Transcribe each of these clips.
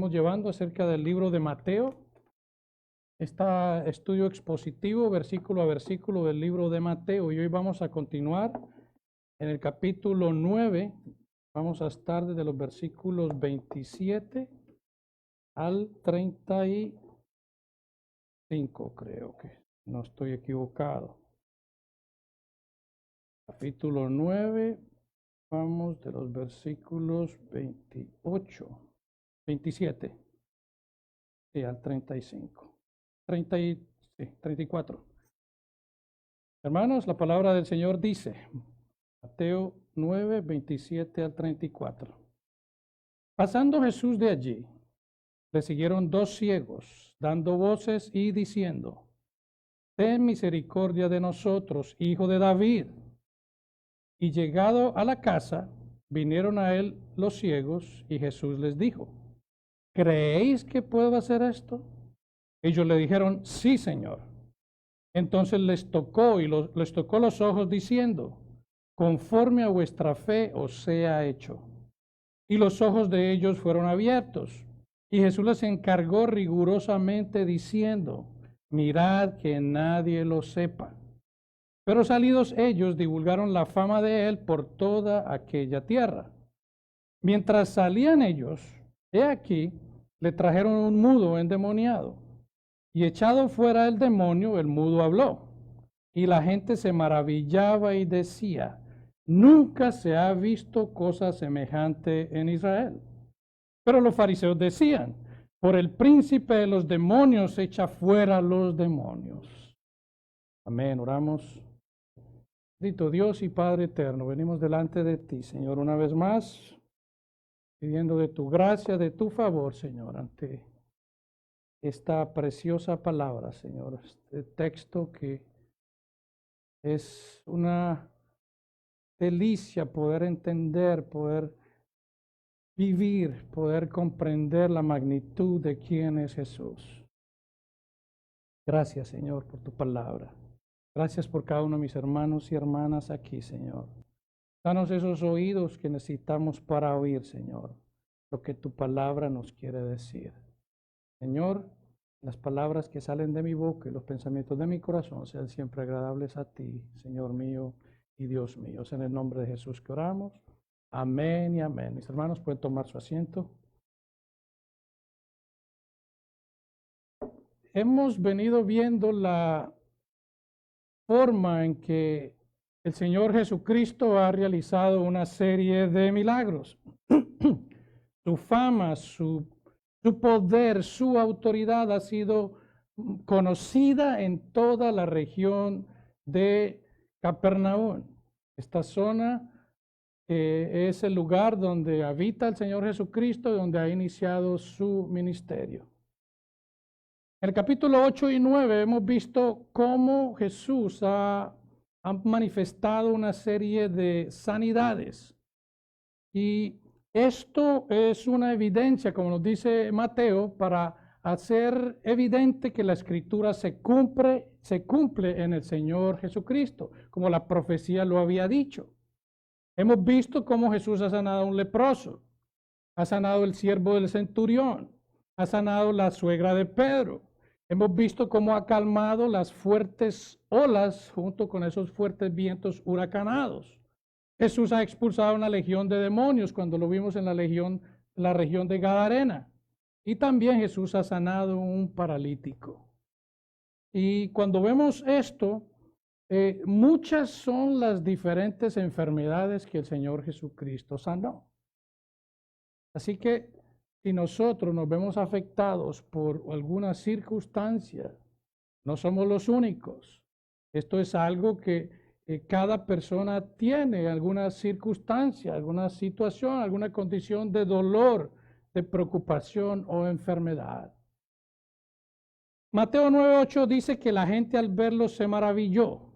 Estamos llevando acerca del libro de Mateo. Está estudio expositivo, versículo a versículo del libro de Mateo. Y hoy vamos a continuar en el capítulo 9. Vamos a estar desde los versículos 27 al 35, creo que no estoy equivocado. Capítulo 9, vamos de los versículos 27, sí, al 35. 34. Hermanos, la palabra del Señor dice, Mateo 9, 27 al 34. Pasando Jesús de allí, le siguieron dos ciegos, dando voces y diciendo, ten misericordia de nosotros, hijo de David. Y llegado a la casa, vinieron a él los ciegos, y Jesús les dijo, ¿creéis que puedo hacer esto? Ellos le dijeron, sí, Señor. Entonces les tocó los ojos diciendo, conforme a vuestra fe os sea hecho. Y los ojos de ellos fueron abiertos. Y Jesús les encargó rigurosamente diciendo, mirad que nadie lo sepa. Pero salidos ellos divulgaron la fama de él por toda aquella tierra. Mientras salían ellos, he aquí, le trajeron un mudo endemoniado. Y echado fuera el demonio, el mudo habló. Y la gente se maravillaba y decía, nunca se ha visto cosa semejante en Israel. Pero los fariseos decían, por el príncipe de los demonios echa fuera los demonios. Amén, oramos. Bendito Dios y Padre eterno, venimos delante de ti, Señor, una vez más, pidiendo de tu gracia, de tu favor, Señor, ante esta preciosa palabra, Señor, este texto que es una delicia poder entender, poder vivir, poder comprender la magnitud de quién es Jesús. Gracias, Señor, por tu palabra. Gracias por cada uno de mis hermanos y hermanas aquí, Señor. Danos esos oídos que necesitamos para oír, Señor, lo que tu palabra nos quiere decir. Señor, las palabras que salen de mi boca y los pensamientos de mi corazón sean siempre agradables a ti, Señor mío y Dios mío. Es en el nombre de Jesús que oramos. Amén y amén. Mis hermanos pueden tomar su asiento. Hemos venido viendo la forma en que el Señor Jesucristo ha realizado una serie de milagros. Su fama, su poder, su autoridad ha sido conocida en toda la región de Capernaum. Esta zona es el lugar donde habita el Señor Jesucristo, donde ha iniciado su ministerio. En el capítulo 8 y 9 hemos visto cómo Jesús ha manifestado una serie de sanidades. Y esto es una evidencia, como nos dice Mateo, para hacer evidente que la Escritura se cumple en el Señor Jesucristo, como la profecía lo había dicho. Hemos visto cómo Jesús ha sanado a un leproso, ha sanado el siervo del centurión, ha sanado la suegra de Pedro. Hemos visto cómo ha calmado las fuertes olas junto con esos fuertes vientos huracanados. Jesús ha expulsado una legión de demonios cuando lo vimos en la región de Gadarena. Y también Jesús ha sanado un paralítico. Y cuando vemos esto, muchas son las diferentes enfermedades que el Señor Jesucristo sanó. Así que si nosotros nos vemos afectados por alguna circunstancia, no somos los únicos. Esto es algo que cada persona tiene, alguna circunstancia, alguna situación, alguna condición de dolor, de preocupación o enfermedad. Mateo 9:8 dice que la gente al verlo se maravilló.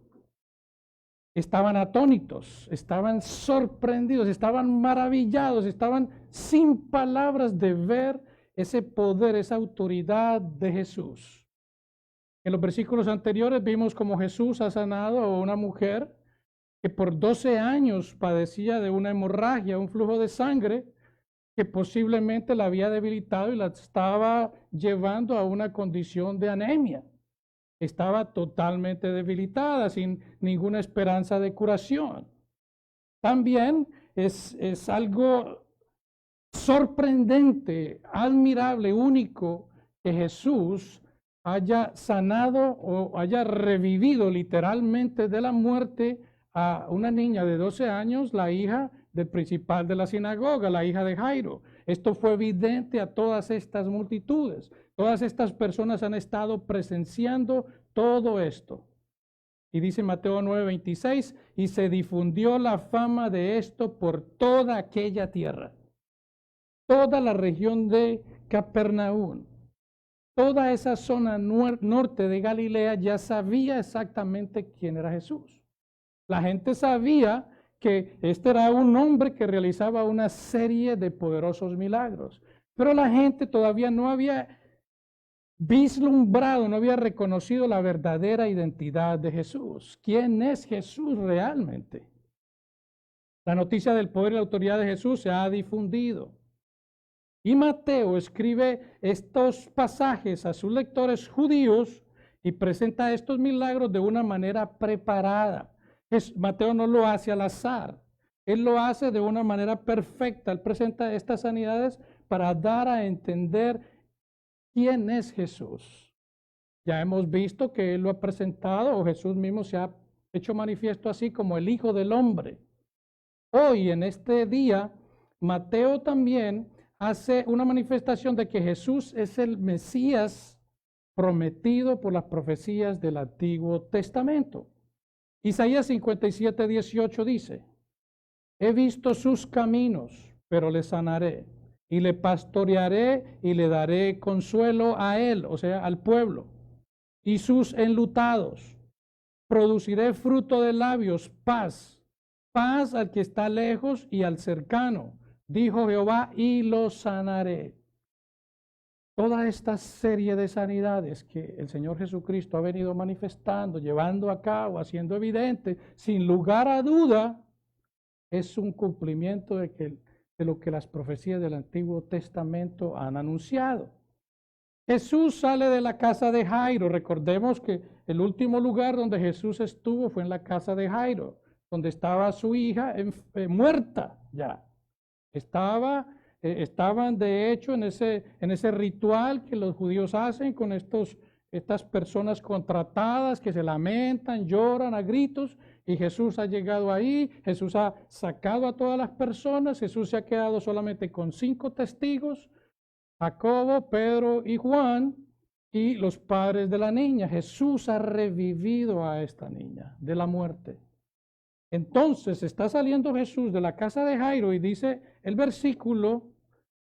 Estaban atónitos, estaban sorprendidos, estaban maravillados, estaban sin palabras de ver ese poder, esa autoridad de Jesús. En los versículos anteriores vimos cómo Jesús ha sanado a una mujer que por 12 años padecía de una hemorragia, un flujo de sangre, que posiblemente la había debilitado y la estaba llevando a una condición de anemia. Estaba totalmente debilitada, sin ninguna esperanza de curación. También es algo sorprendente, admirable, único, que Jesús haya sanado o haya revivido literalmente de la muerte a una niña de 12 años, la hija del principal de la sinagoga, la hija de Jairo. Esto fue evidente a todas estas multitudes. Todas estas personas han estado presenciando todo esto. Y dice Mateo 9:26, y se difundió la fama de esto por toda aquella tierra. Toda la región de Capernaum, toda esa zona norte de Galilea ya sabía exactamente quién era Jesús. La gente sabía que este era un hombre que realizaba una serie de poderosos milagros, pero la gente todavía no había vislumbrado, no había reconocido la verdadera identidad de Jesús. ¿Quién es Jesús realmente? La noticia del poder y la autoridad de Jesús se ha difundido. Y Mateo escribe estos pasajes a sus lectores judíos y presenta estos milagros de una manera preparada. Mateo no lo hace al azar, él lo hace de una manera perfecta. Él presenta estas sanidades para dar a entender quién es Jesús. Ya hemos visto que él lo ha presentado, o Jesús mismo se ha hecho manifiesto así como el Hijo del Hombre. Hoy, en este día, Mateo también hace una manifestación de que Jesús es el Mesías prometido por las profecías del Antiguo Testamento. Isaías 57:18 dice, he visto sus caminos, pero le sanaré, y le pastorearé y le daré consuelo a él, o sea, al pueblo, y sus enlutados. Produciré fruto de labios, paz, paz al que está lejos y al cercano, dijo Jehová, y lo sanaré. Toda esta serie de sanidades que el Señor Jesucristo ha venido manifestando, llevando a cabo, haciendo evidente, sin lugar a duda, es un cumplimiento de lo que las profecías del Antiguo Testamento han anunciado. Jesús sale de la casa de Jairo. Recordemos que el último lugar donde Jesús estuvo fue en la casa de Jairo, donde estaba su hija muerta ya. Estaban de hecho en ese ritual que los judíos hacen con estas personas contratadas que se lamentan, lloran a gritos, y Jesús ha llegado ahí. Jesús ha sacado a todas las personas. Jesús se ha quedado solamente con 5 testigos, Jacobo, Pedro y Juan, y los padres de la niña. Jesús ha revivido a esta niña de la muerte. Entonces está saliendo Jesús de la casa de Jairo y dice el versículo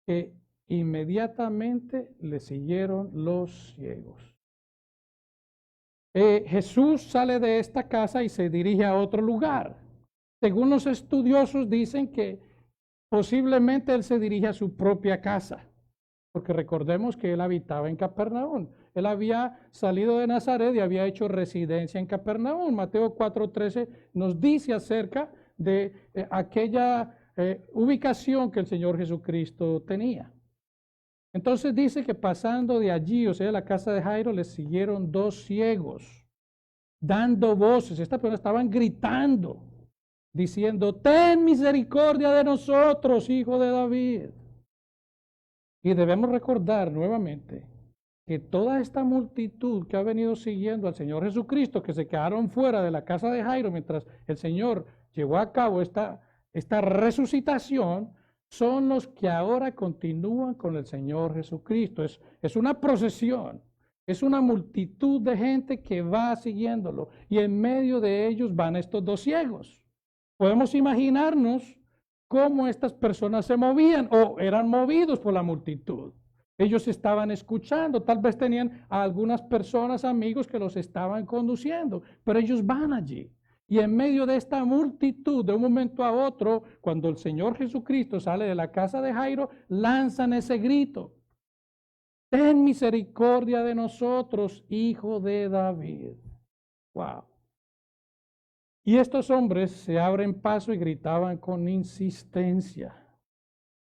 que inmediatamente le siguieron los ciegos. Jesús sale de esta casa y se dirige a otro lugar. Según los estudiosos dicen que posiblemente él se dirige a su propia casa, porque recordemos que él habitaba en Capernaum. Él había salido de Nazaret y había hecho residencia en Capernaum. Mateo 4:13 nos dice acerca de aquella ubicación que el Señor Jesucristo tenía. Entonces dice que pasando de allí, o sea, de la casa de Jairo, les siguieron 2 ciegos, dando voces. Estas personas estaban gritando, diciendo, ten misericordia de nosotros, hijo de David. Y debemos recordar nuevamente que toda esta multitud que ha venido siguiendo al Señor Jesucristo, que se quedaron fuera de la casa de Jairo mientras el Señor llevó a cabo esta resucitación, son los que ahora continúan con el Señor Jesucristo. Es una procesión, es una multitud de gente que va siguiéndolo, y en medio de ellos van estos 2 ciegos. Podemos imaginarnos cómo estas personas se movían o eran movidos por la multitud. Ellos estaban escuchando, tal vez tenían a algunas personas, amigos que los estaban conduciendo, pero ellos van allí. Y en medio de esta multitud, de un momento a otro, cuando el Señor Jesucristo sale de la casa de Jairo, lanzan ese grito: ten misericordia de nosotros, hijo de David. Wow. Y estos hombres se abren paso y gritaban con insistencia: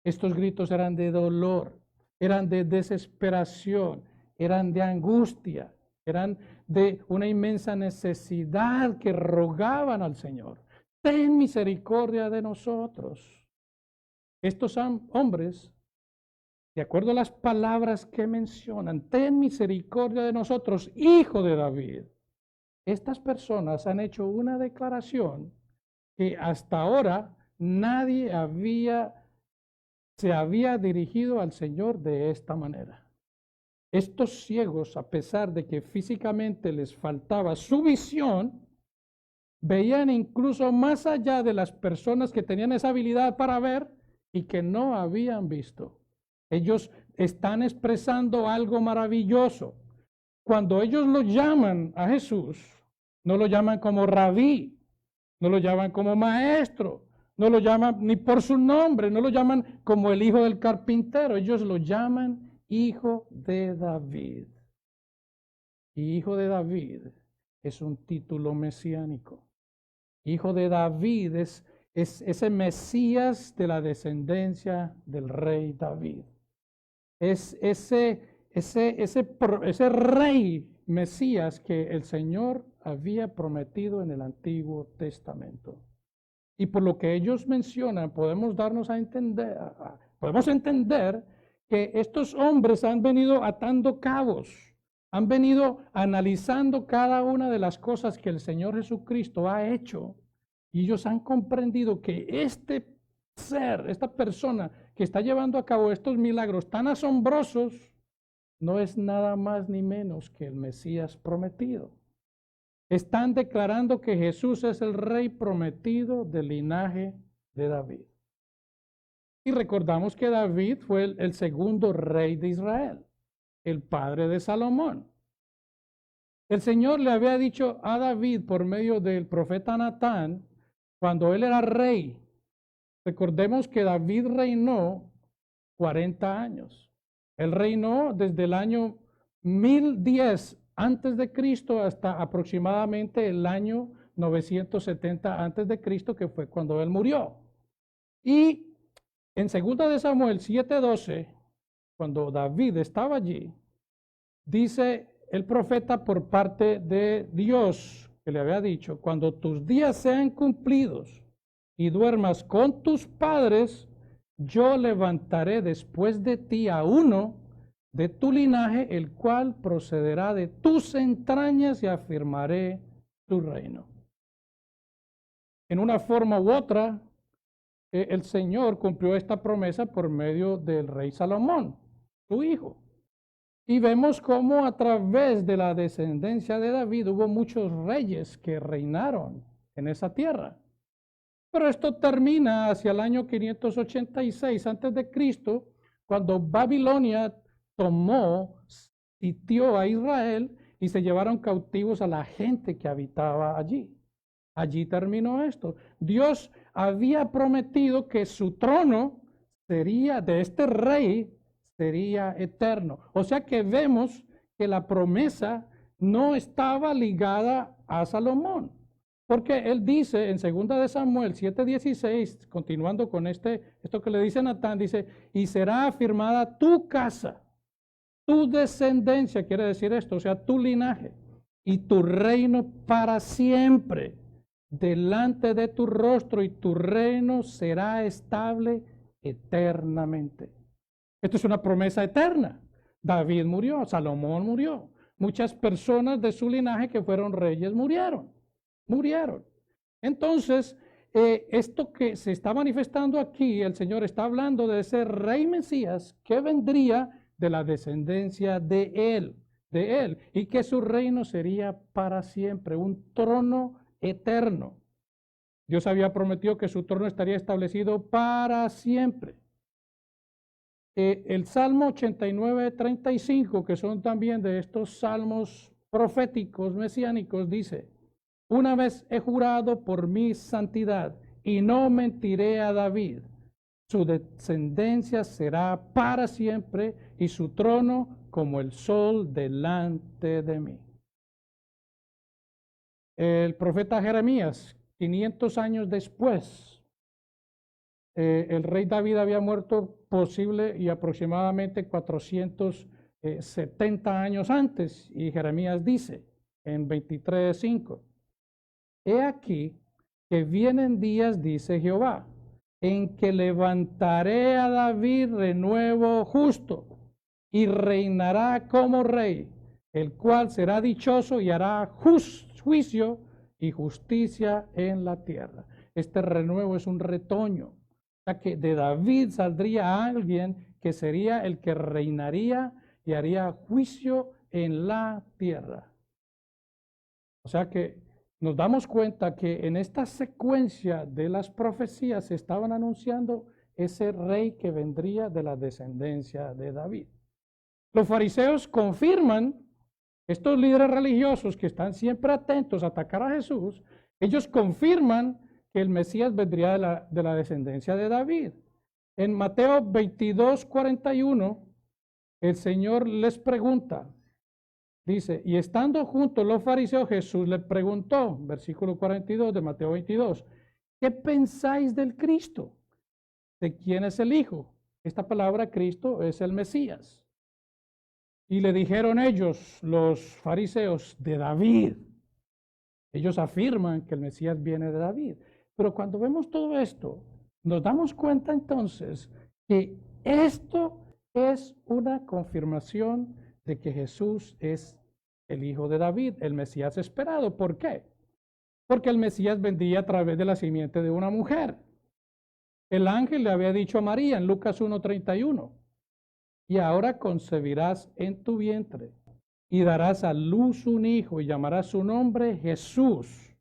Estos gritos eran de dolor, eran de desesperación, eran de angustia, eran de una inmensa necesidad que rogaban al Señor. Ten misericordia de nosotros. Estos hombres, de acuerdo a las palabras que mencionan, ten misericordia de nosotros, hijo de David. Estas personas han hecho una declaración que hasta ahora nadie se había dirigido al Señor de esta manera. Estos ciegos, a pesar de que físicamente les faltaba su visión, veían incluso más allá de las personas que tenían esa habilidad para ver y que no habían visto. Ellos están expresando algo maravilloso. Cuando ellos lo llaman a Jesús, no lo llaman como rabí, no lo llaman como maestro, no lo llaman ni por su nombre, no lo llaman como el hijo del carpintero, ellos lo llaman hijo de David. Y hijo de David es un título mesiánico. Hijo de David es ese Mesías de la descendencia del rey David. Es ese rey Mesías que el Señor había prometido en el Antiguo Testamento. Y por lo que ellos mencionan, podemos entender que estos hombres han venido atando cabos, han venido analizando cada una de las cosas que el Señor Jesucristo ha hecho, y ellos han comprendido que este ser, esta persona que está llevando a cabo estos milagros tan asombrosos, no es nada más ni menos que el Mesías prometido. Están declarando que Jesús es el rey prometido del linaje de David. Y recordamos que David fue el segundo rey de Israel, el padre de Salomón. El Señor le había dicho a David por medio del profeta Natán, cuando él era rey. Recordemos que David reinó 40 años. Él reinó desde el año 1010 antes de Cristo hasta aproximadamente el año 970 antes de Cristo, que fue cuando él murió. Y en 2 de Samuel 7:12, cuando David estaba allí, dice el profeta por parte de Dios, que le había dicho, cuando tus días sean cumplidos y duermas con tus padres, yo levantaré después de ti a uno de tu linaje, el cual procederá de tus entrañas y afirmaré tu reino. En una forma u otra, el Señor cumplió esta promesa por medio del rey Salomón, su hijo. Y vemos cómo a través de la descendencia de David hubo muchos reyes que reinaron en esa tierra. Pero esto termina hacia el año 586 antes de Cristo, cuando Babilonia sitió a Israel y se llevaron cautivos a la gente que habitaba allí. Allí terminó esto. Dios había prometido que su trono sería de este rey, sería eterno. O sea que vemos que la promesa no estaba ligada a Salomón. Porque él dice en 2 de Samuel 7:16, continuando con esto que le dice Natán, dice, y será afirmada tu casa, tu descendencia, quiere decir esto, o sea, tu linaje, y tu reino para siempre, delante de tu rostro, y tu reino será estable eternamente. Esto es una promesa eterna. David murió, Salomón murió, muchas personas de su linaje que fueron reyes murieron. Entonces, esto que se está manifestando aquí, el Señor está hablando de ese rey Mesías que vendría de la descendencia de él, y que su reino sería para siempre, un trono eterno. Dios había prometido que su trono estaría establecido para siempre. El Salmo 89:35, que son también de estos salmos proféticos mesiánicos, dice, una vez he jurado por mi santidad y no mentiré a David. Su descendencia será para siempre y su trono como el sol delante de mí. El profeta Jeremías, 500 años después, el rey David había muerto posible y aproximadamente 470 años antes, y Jeremías dice en 23:5, he aquí que vienen días, dice Jehová, en que levantaré a David renuevo justo y reinará como rey, el cual será dichoso y hará juicio y justicia en la tierra. Este renuevo es un retoño, o sea que de David saldría alguien que sería el que reinaría y haría juicio en la tierra. O sea que nos damos cuenta que en esta secuencia de las profecías se estaban anunciando ese rey que vendría de la descendencia de David. Los fariseos confirman, estos líderes religiosos que están siempre atentos a atacar a Jesús, ellos confirman que el Mesías vendría de la descendencia de David. En Mateo 22:41, el Señor les pregunta, dice, y estando juntos los fariseos, Jesús les preguntó, versículo 42 de Mateo 22, ¿qué pensáis del Cristo? ¿De quién es el Hijo? Esta palabra Cristo es el Mesías. Y le dijeron ellos, los fariseos, de David. Ellos afirman que el Mesías viene de David. Pero cuando vemos todo esto, nos damos cuenta entonces que esto es una confirmación de que Jesús es el hijo de David, el Mesías esperado. ¿Por qué? Porque el Mesías vendría a través de la simiente de una mujer. El ángel le había dicho a María en Lucas 1:31, y ahora concebirás en tu vientre y darás a luz un hijo y llamarás su nombre Jesús.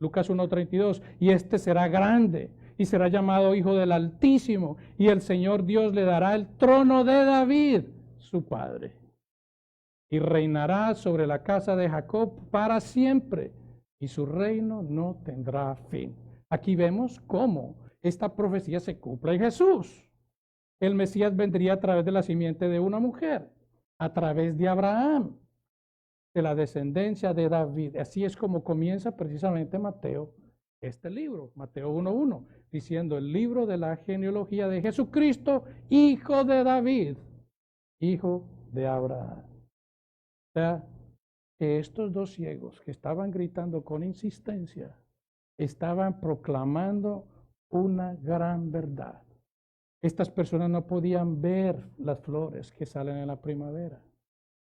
Lucas 1:32, y este será grande y será llamado Hijo del Altísimo, y el Señor Dios le dará el trono de David, su padre, y reinará sobre la casa de Jacob para siempre, y su reino no tendrá fin. Aquí vemos cómo esta profecía se cumple en Jesús. El Mesías vendría a través de la simiente de una mujer, a través de Abraham, de la descendencia de David. Así es como comienza precisamente Mateo, este libro, Mateo 1:1, diciendo el libro de la genealogía de Jesucristo, hijo de David, hijo de Abraham. O sea, que estos dos ciegos que estaban gritando con insistencia, estaban proclamando una gran verdad. Estas personas no podían ver las flores que salen en la primavera.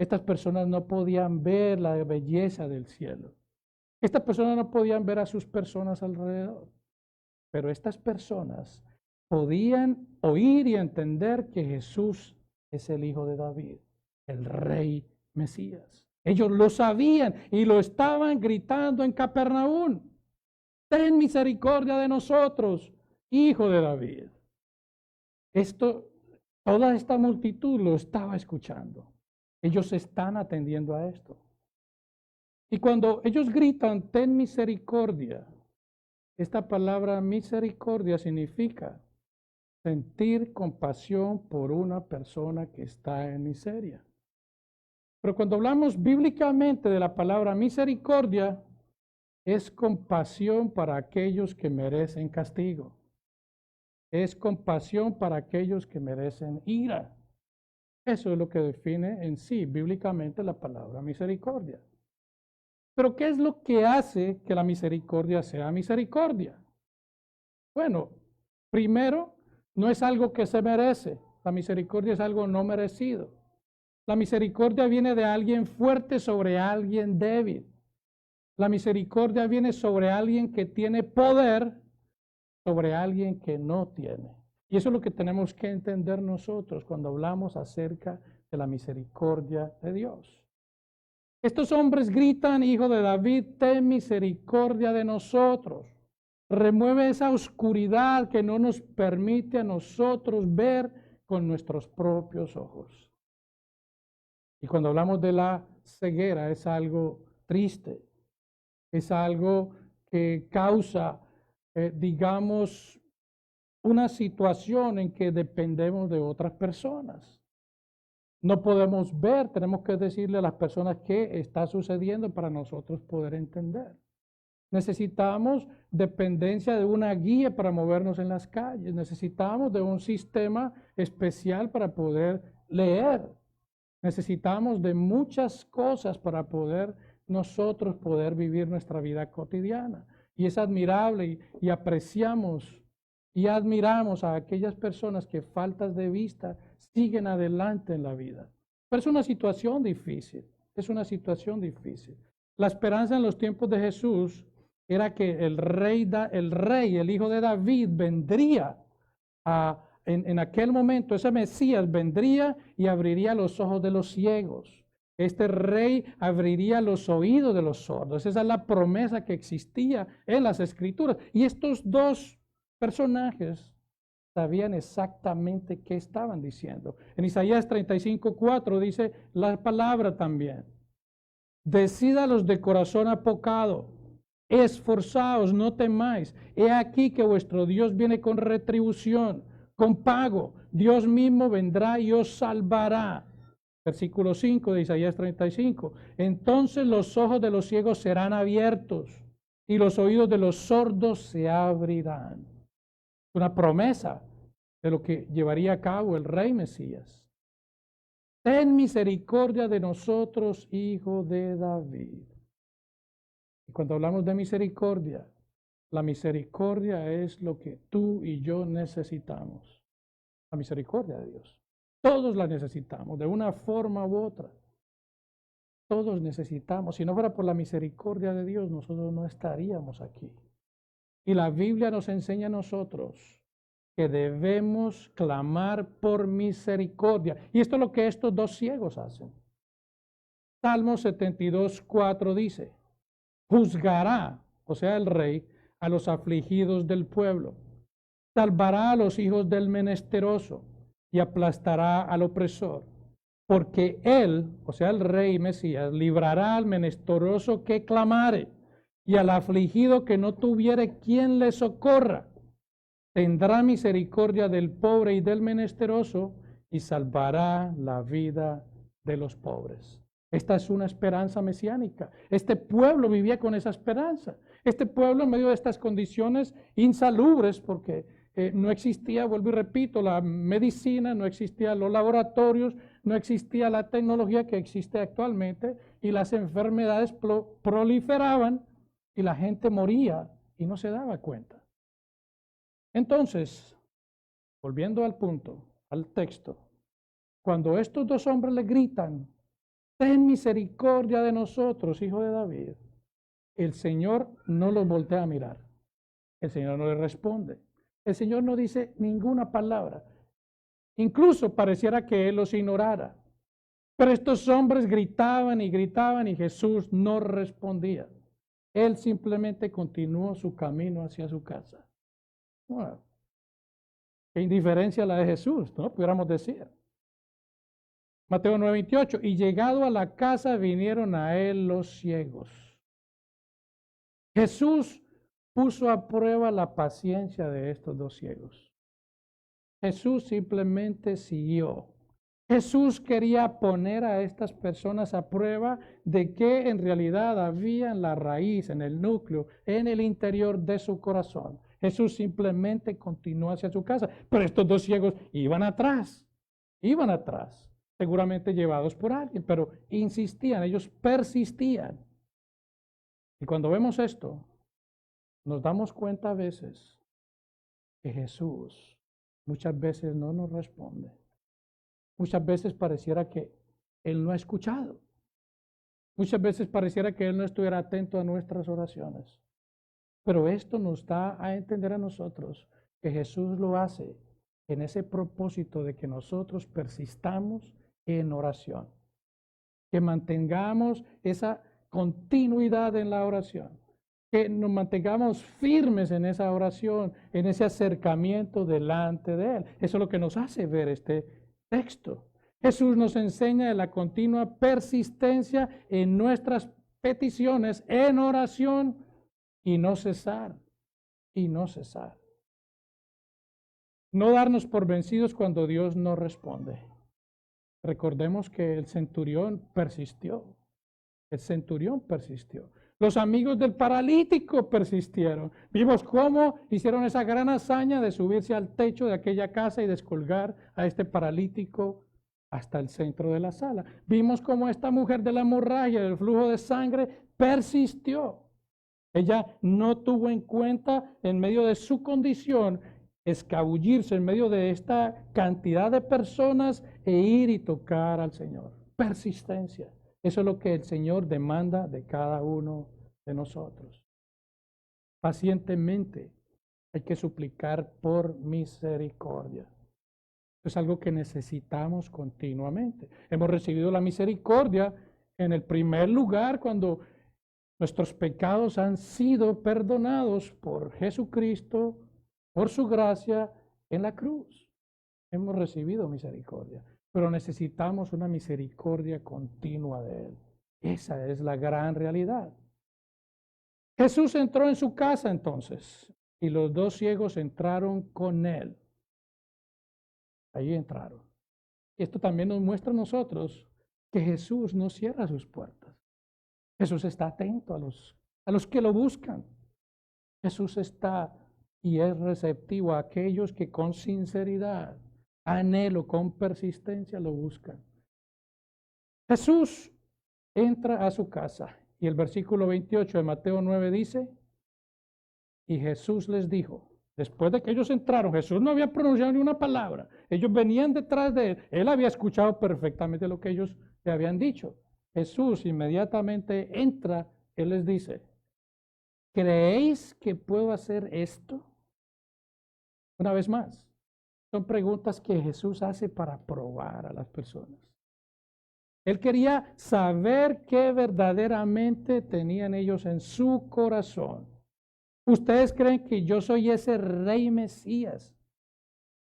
Estas personas no podían ver la belleza del cielo. Estas personas no podían ver a sus personas alrededor. Pero estas personas podían oír y entender que Jesús es el hijo de David, el rey Mesías. Ellos lo sabían y lo estaban gritando en Capernaum. Ten misericordia de nosotros, hijo de David. Toda esta multitud lo estaba escuchando. Ellos están atendiendo a esto. Y cuando ellos gritan, ten misericordia, esta palabra misericordia significa sentir compasión por una persona que está en miseria. Pero cuando hablamos bíblicamente de la palabra misericordia, es compasión para aquellos que merecen castigo. Es compasión para aquellos que merecen ira. Eso es lo que define en sí bíblicamente la palabra misericordia. Pero ¿qué es lo que hace que la misericordia sea misericordia? Bueno, primero, no es algo que se merece. La misericordia es algo no merecido. La misericordia viene de alguien fuerte sobre alguien débil. La misericordia viene sobre alguien que tiene poder sobre alguien que no tiene. Y eso es lo que tenemos que entender nosotros cuando hablamos acerca de la misericordia de Dios. Estos hombres gritan, hijo de David, ten misericordia de nosotros. Remueve esa oscuridad que no nos permite a nosotros ver con nuestros propios ojos. Y cuando hablamos de la ceguera es algo triste, es algo que causa, digamos, una situación en que dependemos de otras personas. No podemos ver, tenemos que decirle a las personas qué está sucediendo para nosotros poder entender. Necesitamos dependencia de una guía para movernos en las calles. Necesitamos de un sistema especial para poder leer. Necesitamos de muchas cosas para poder nosotros poder vivir nuestra vida cotidiana. Y es admirable y apreciamos y admiramos a aquellas personas que faltas de vista siguen adelante en la vida. Pero es una situación difícil, es una situación difícil. La esperanza en los tiempos de Jesús era que el rey, el hijo de David, vendría en aquel momento, ese Mesías vendría y abriría los ojos de los ciegos. Este rey abriría los oídos de los sordos. Esa es la promesa que existía en las Escrituras. Y estos dos personajes sabían exactamente qué estaban diciendo. En Isaías 35:4 dice la palabra también. Decídalos de corazón apocado, esforzaos, no temáis. He aquí que vuestro Dios viene con retribución, con pago. Dios mismo vendrá y os salvará. Versículo 5 de Isaías 35. Entonces los ojos de los ciegos serán abiertos y los oídos de los sordos se abrirán. Una promesa de lo que llevaría a cabo el rey Mesías. Ten misericordia de nosotros, hijo de David. Y cuando hablamos de misericordia, la misericordia es lo que tú y yo necesitamos. La misericordia de Dios. Todos la necesitamos, de una forma u otra. Todos necesitamos. Si no fuera por la misericordia de Dios, nosotros no estaríamos aquí. Y la Biblia nos enseña a nosotros que debemos clamar por misericordia. Y esto es lo que estos dos ciegos hacen. Salmo 72:4 dice, juzgará, o sea, el rey, a los afligidos del pueblo. Salvará a los hijos del menesteroso y aplastará al opresor. Porque él, o sea, el rey Mesías, librará al menesteroso que clamare y al afligido que no tuviere quien le socorra. Tendrá misericordia del pobre y del menesteroso y salvará la vida de los pobres. Esta es una esperanza mesiánica. Este pueblo vivía con esa esperanza. Este pueblo, en medio de estas condiciones insalubres, porque no existía, vuelvo y repito, la medicina, no existían los laboratorios, no existía la tecnología que existe actualmente, y las enfermedades proliferaban y la gente moría y no se daba cuenta. Entonces, volviendo al punto, al texto, cuando estos dos hombres le gritan, ten misericordia de nosotros, hijo de David, el Señor no los voltea a mirar. El Señor no le responde. El Señor no dice ninguna palabra. Incluso pareciera que Él los ignorara. Pero estos hombres gritaban y Jesús no respondía. Él simplemente continuó su camino hacia su casa. Bueno, qué indiferencia la de Jesús, ¿no? Pudiéramos decir. Mateo 9:28, y llegado a la casa vinieron a él los ciegos. Jesús puso a prueba la paciencia de estos dos ciegos. Jesús simplemente siguió. Jesús quería poner a estas personas a prueba de qué en realidad había en la raíz, en el núcleo, en el interior de su corazón. Jesús simplemente continuó hacia su casa, pero estos dos ciegos iban atrás, seguramente llevados por alguien, pero insistían, ellos persistían. Y cuando vemos esto, nos damos cuenta a veces que Jesús muchas veces no nos responde. Muchas veces pareciera que Él no ha escuchado. Muchas veces pareciera que Él no estuviera atento a nuestras oraciones. Pero esto nos da a entender a nosotros que Jesús lo hace en ese propósito de que nosotros persistamos en oración. Que mantengamos esa continuidad en la oración. Que nos mantengamos firmes en esa oración, en ese acercamiento delante de Él. Eso es lo que nos hace ver este texto. Jesús nos enseña de la continua persistencia en nuestras peticiones en oración y no cesar, No darnos por vencidos cuando Dios no responde. Recordemos que el centurión persistió. Los amigos del paralítico persistieron. Vimos cómo hicieron esa gran hazaña de subirse al techo de aquella casa y descolgar a este paralítico hasta el centro de la sala. Vimos cómo esta mujer de la hemorragia, del flujo de sangre, persistió. Ella no tuvo en cuenta, en medio de su condición, escabullirse en medio de esta cantidad de personas e ir y tocar al Señor. Persistencia. Eso es lo que el Señor demanda de cada uno de nosotros. Pacientemente hay que suplicar por misericordia. Es algo que necesitamos continuamente. Hemos recibido la misericordia en el primer lugar cuando nuestros pecados han sido perdonados por Jesucristo, por su gracia en la cruz. Hemos recibido misericordia, pero necesitamos una misericordia continua de Él. Esa es la gran realidad. Jesús entró en su casa entonces y los dos ciegos entraron con Él. Ahí entraron. Esto también nos muestra a nosotros que Jesús no cierra sus puertas. Jesús está atento a los que lo buscan. Jesús está y es receptivo a aquellos que con sinceridad, anhelo, con persistencia lo buscan. Jesús entra a su casa y el versículo 28 de Mateo 9 dice, y Jesús les dijo, después de que ellos entraron, Jesús no había pronunciado ni una palabra, ellos venían detrás de él, él había escuchado perfectamente lo que ellos le habían dicho. Jesús inmediatamente entra, él les dice, ¿creéis que puedo hacer esto? Una vez más, son preguntas que Jesús hace para probar a las personas. Él quería saber qué verdaderamente tenían ellos en su corazón. ¿Ustedes creen que yo soy ese rey Mesías?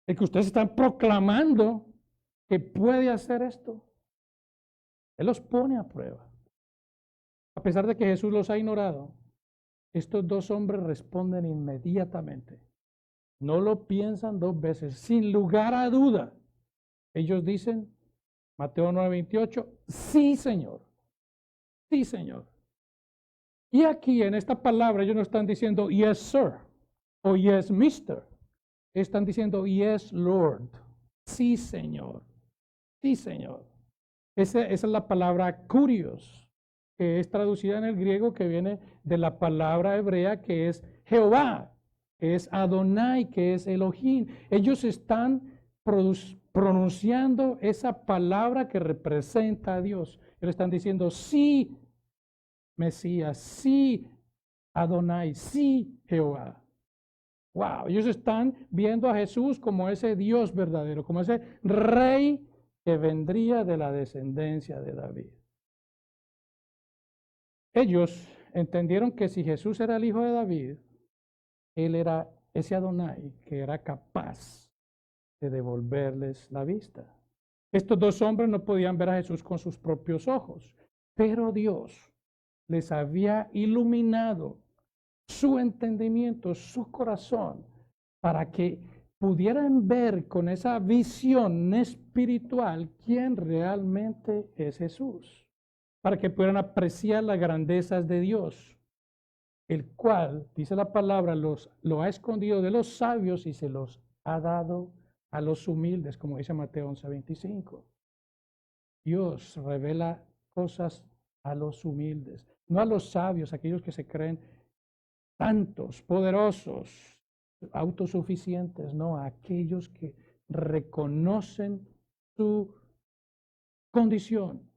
El que ustedes están proclamando que puede hacer esto. Él los pone a prueba. A pesar de que Jesús los ha ignorado, estos dos hombres responden inmediatamente. No lo piensan dos veces, sin lugar a duda. Ellos dicen, Mateo 9:28, sí, Señor. Sí, Señor. Y aquí en esta palabra ellos no están diciendo yes, sir, o yes, mister. Están diciendo yes, Lord. Sí, Señor. Sí, Señor. Esa es la palabra kurios, que es traducida en el griego, que viene de la palabra hebrea que es Jehová, que es Adonai, que es Elohim. Ellos están pronunciando esa palabra que representa a Dios. Ellos están diciendo, sí, Mesías, sí, Adonai, sí, Jehová. Wow, ellos están viendo a Jesús como ese Dios verdadero, como ese rey que vendría de la descendencia de David. Ellos entendieron que si Jesús era el hijo de David, él era ese Adonai que era capaz de devolverles la vista. Estos dos hombres no podían ver a Jesús con sus propios ojos, pero Dios les había iluminado su entendimiento, su corazón, para que pudieran ver con esa visión espiritual quién realmente es Jesús, para que pudieran apreciar las grandezas de Dios, el cual, dice la palabra, lo ha escondido de los sabios y se los ha dado a los humildes, como dice Mateo 11:25. Dios revela cosas a los humildes, no a los sabios, aquellos que se creen tantos, poderosos, autosuficientes, no, a aquellos que reconocen su condición,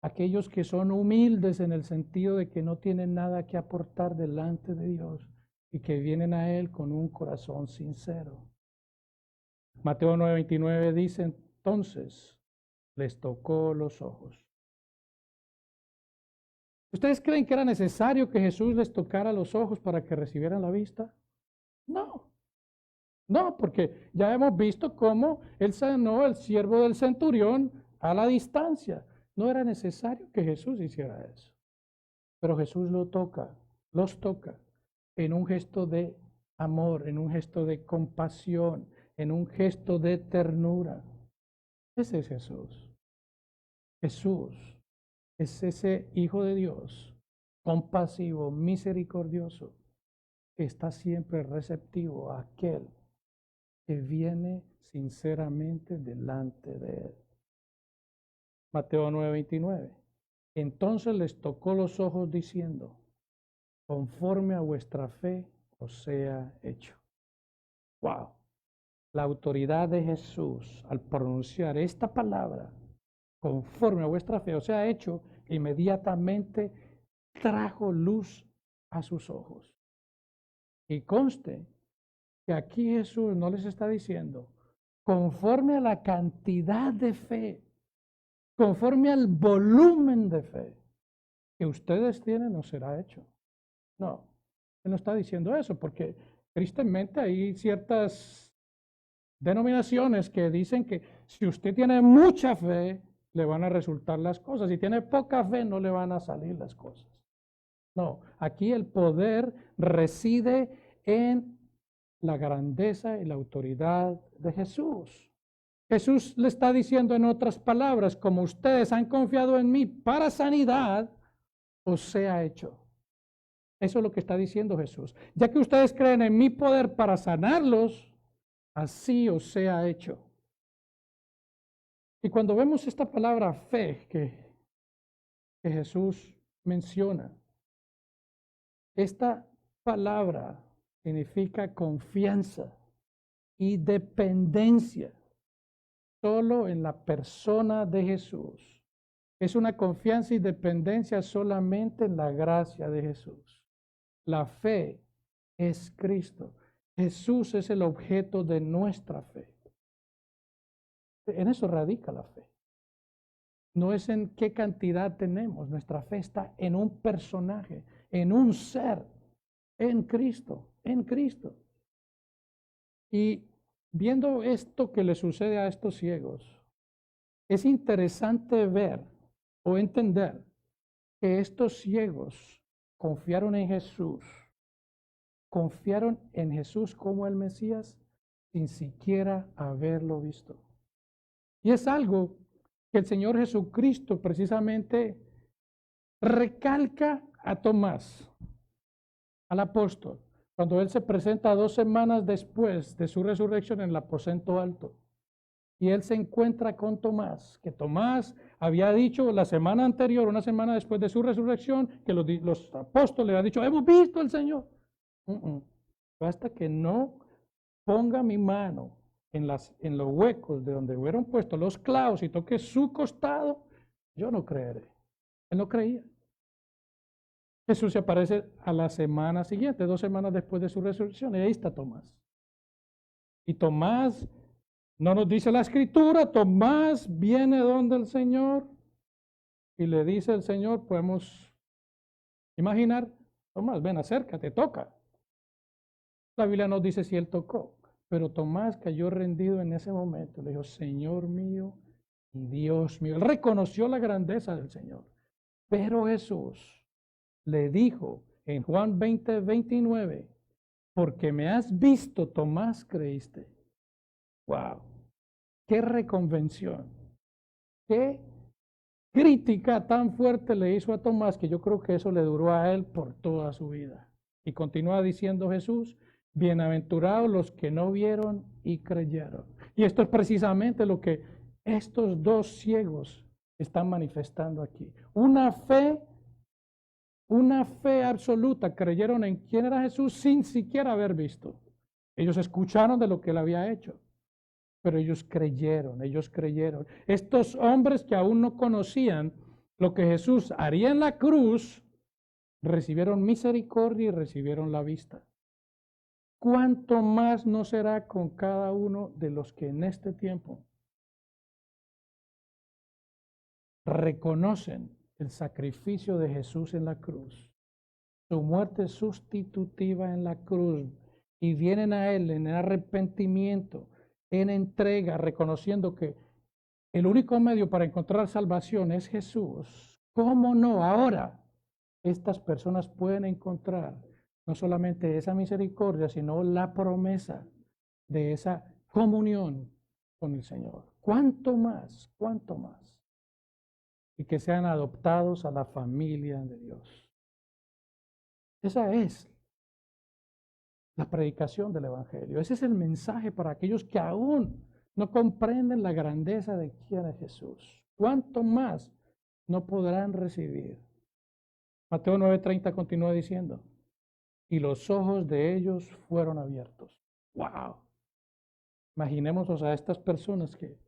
aquellos que son humildes en el sentido de que no tienen nada que aportar delante de Dios y que vienen a Él con un corazón sincero. Mateo 9:29 dice, entonces les tocó los ojos. ¿Ustedes creen que era necesario que Jesús les tocara los ojos para que recibieran la vista? No. No, porque ya hemos visto cómo él sanó al siervo del centurión a la distancia. No era necesario que Jesús hiciera eso. Pero Jesús los toca en un gesto de amor, en un gesto de compasión, en un gesto de ternura. Ese es Jesús. Jesús es ese Hijo de Dios compasivo, misericordioso, que está siempre receptivo a aquel que viene sinceramente delante de él. Mateo 9:29. Entonces les tocó los ojos diciendo, conforme a vuestra fe os sea hecho. Wow. La autoridad de Jesús al pronunciar esta palabra, conforme a vuestra fe os sea hecho, inmediatamente trajo luz a sus ojos. Y conste que aquí Jesús no les está diciendo, conforme a la cantidad de fe, conforme al volumen de fe que ustedes tienen, no será hecho. No, Él no está diciendo eso, porque tristemente hay ciertas denominaciones que dicen que si usted tiene mucha fe, le van a resultar las cosas. Si tiene poca fe, no le van a salir las cosas. No, aquí el poder reside en la grandeza y la autoridad de Jesús. Jesús le está diciendo en otras palabras, como ustedes han confiado en mí para sanidad, os sea hecho. Eso es lo que está diciendo Jesús. Ya que ustedes creen en mi poder para sanarlos, así os sea hecho. Y cuando vemos esta palabra fe que Jesús menciona, esta palabra significa confianza y dependencia solo en la persona de Jesús. Es una confianza y dependencia solamente en la gracia de Jesús. La fe es Cristo. Jesús es el objeto de nuestra fe. En eso radica la fe. No es en qué cantidad tenemos. Nuestra fe está en un personaje, en un ser, en Cristo, en Cristo. Y viendo esto que le sucede a estos ciegos, es interesante ver o entender que estos ciegos confiaron en Jesús como el Mesías sin siquiera haberlo visto. Y es algo que el Señor Jesucristo precisamente recalca a Tomás, al apóstol, cuando él se presenta 2 semanas después de su resurrección en el aposento alto. Y él se encuentra con Tomás, que Tomás había dicho la semana anterior, una semana después de su resurrección, que los apóstoles habían dicho, hemos visto al Señor. Basta que no ponga mi mano en los huecos de donde hubieron puesto los clavos y toque su costado, yo no creeré. Él no creía. Jesús se aparece a la semana siguiente, 2 semanas después de su resurrección, y ahí está Tomás. Y Tomás, no nos dice la escritura, Tomás viene donde el Señor y le dice al Señor, podemos imaginar, Tomás, ven, acércate, toca. La Biblia nos dice si él tocó, pero Tomás cayó rendido en ese momento, le dijo, Señor mío y Dios mío. Él reconoció la grandeza del Señor, pero Jesús le dijo en Juan 20:29, porque me has visto, Tomás, creíste. Wow, qué reconvención, qué crítica tan fuerte le hizo a Tomás que yo creo que eso le duró a él por toda su vida. Y continúa diciendo Jesús, bienaventurados los que no vieron y creyeron. Y esto es precisamente lo que estos 2 ciegos están manifestando aquí. Una fe absoluta, creyeron en quién era Jesús sin siquiera haber visto. Ellos escucharon de lo que él había hecho, pero ellos creyeron. Estos hombres que aún no conocían lo que Jesús haría en la cruz, recibieron misericordia y recibieron la vista. ¿Cuánto más no será con cada uno de los que en este tiempo reconocen el sacrificio de Jesús en la cruz, su muerte sustitutiva en la cruz, y vienen a Él en arrepentimiento, en entrega, reconociendo que el único medio para encontrar salvación es Jesús? ¿Cómo no? Ahora estas personas pueden encontrar no solamente esa misericordia, sino la promesa de esa comunión con el Señor. ¿Cuánto más? ¿Cuánto más? Y que sean adoptados a la familia de Dios. Esa es la predicación del Evangelio. Ese es el mensaje para aquellos que aún no comprenden la grandeza de quién es Jesús. ¿Cuánto más no podrán recibir? Mateo 9:30 continúa diciendo, y los ojos de ellos fueron abiertos. ¡Wow! Imaginémonos a estas personas que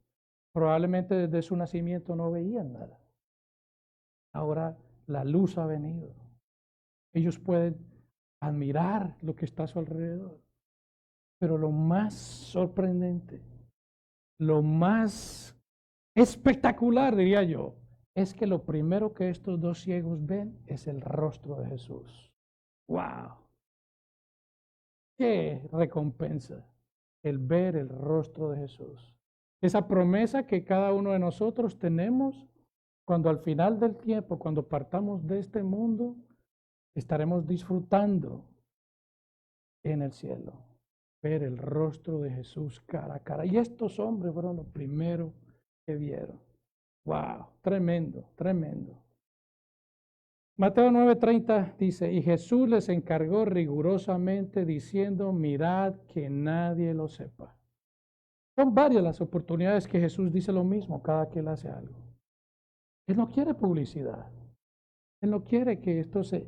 probablemente desde su nacimiento no veían nada. Ahora la luz ha venido. Ellos pueden admirar lo que está a su alrededor. Pero lo más sorprendente, lo más espectacular, diría yo, es que lo primero que estos dos ciegos ven es el rostro de Jesús. ¡Wow! ¡Qué recompensa el ver el rostro de Jesús! Esa promesa que cada uno de nosotros tenemos cuando al final del tiempo, cuando partamos de este mundo, estaremos disfrutando en el cielo, ver el rostro de Jesús cara a cara. Y estos hombres fueron los primeros que vieron. ¡Wow! Tremendo, tremendo. Mateo 9:30 dice, y Jesús les encargó rigurosamente diciendo, mirad que nadie lo sepa. Son varias las oportunidades que Jesús dice lo mismo cada que él hace algo. Él no quiere publicidad. Él no quiere que esto se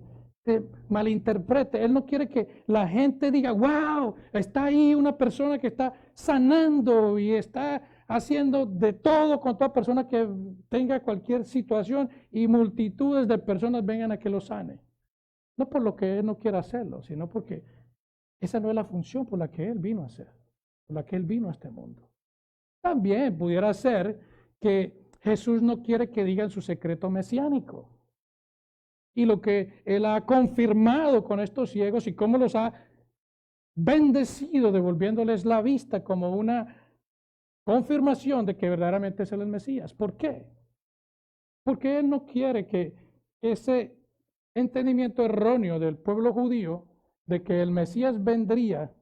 malinterprete. Él no quiere que la gente diga, wow, está ahí una persona que está sanando y está haciendo de todo con toda persona que tenga cualquier situación y multitudes de personas vengan a que lo sane. No por lo que él no quiera hacerlo, sino porque esa no es la función por la que él vino a hacer, por la que él vino a este mundo. También pudiera ser que Jesús no quiere que digan su secreto mesiánico. Y lo que él ha confirmado con estos ciegos y cómo los ha bendecido devolviéndoles la vista como una confirmación de que verdaderamente es el Mesías. ¿Por qué? Porque él no quiere que ese entendimiento erróneo del pueblo judío de que el Mesías vendría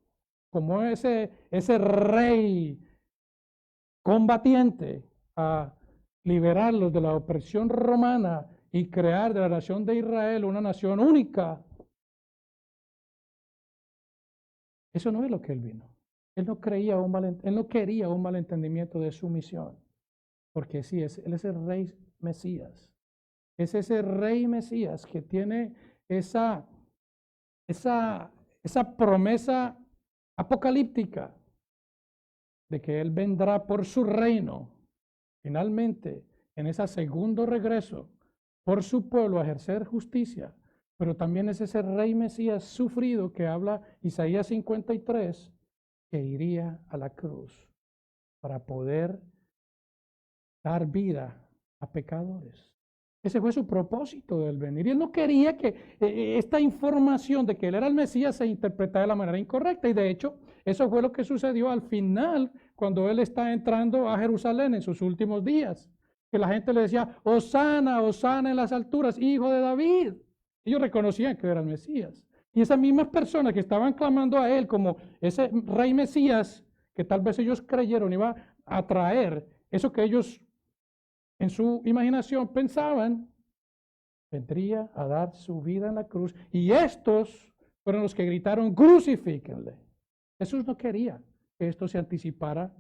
como ese rey combatiente a liberarlos de la opresión romana y crear de la nación de Israel una nación única. Eso no es lo que él vino. Él no quería un malentendimiento de su misión, porque sí, él es el rey Mesías. Es ese rey Mesías que tiene esa promesa apocalíptica de que él vendrá por su reino, finalmente, en ese segundo regreso, por su pueblo a ejercer justicia, pero también es ese rey Mesías sufrido que habla Isaías 53, que iría a la cruz para poder dar vida a pecadores. Ese fue su propósito del venir. Y él no quería que esta información de que él era el Mesías se interpretara de la manera incorrecta. Y de hecho, eso fue lo que sucedió al final, cuando él está entrando a Jerusalén en sus últimos días. Que la gente le decía, Hosana, Hosana en las alturas, hijo de David. Ellos reconocían que era el Mesías. Y esas mismas personas que estaban clamando a él como ese rey Mesías, que tal vez ellos creyeron iba a traer eso que ellos en su imaginación pensaban, vendría a dar su vida en la cruz. Y estos fueron los que gritaron, crucifíquenle. Jesús no quería que esto se anticipara